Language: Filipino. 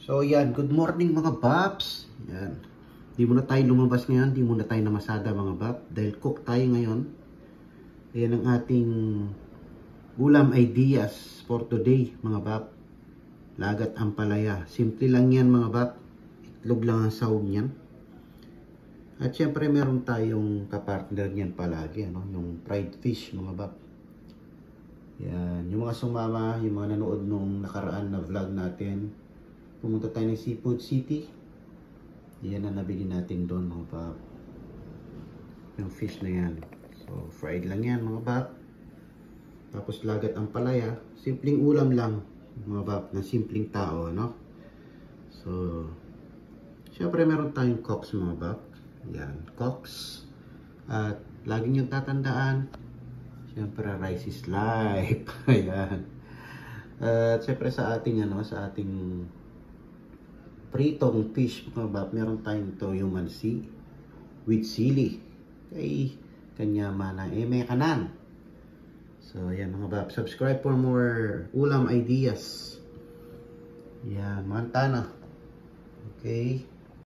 So yan, good morning mga Baps. Yan. Di muna tayo lumabas ngayon, di muna tayo namasada mga Bap. Dahil cook tayo ngayon. Yan ang ating ulam ideas for today mga Bap. Lagat ampalaya. Simple lang yan mga Bap. Itlog lang ang sahog niyan. At syempre meron tayong kapartner niyan palagi. Ano? Yung fried fish mga Bap. Yan. Yung mga sumama, yung mga nanood nung nakaraan na vlog natin. Pumunta tayo ng Seafood City. Yan ang nabili natin doon mga Bap. Yung fish na yan. So, fried lang yan mga Bap. Tapos lagat ang palaya. Simpleng ulam lang mga Bap. Na simpleng tao, no? So, syempre meron tayong cooks mga Bap. Yan, cooks. At lagi niyong tatandaan, syempre rice is life. Ayan. At syempre sa ating sa ating pritong fish mga Bap, meron tayong toyo mansi with sili. Kay kanya mana may kanan. So yan mga Bap, subscribe for more ulam ideas. Yan, Montana. Okay.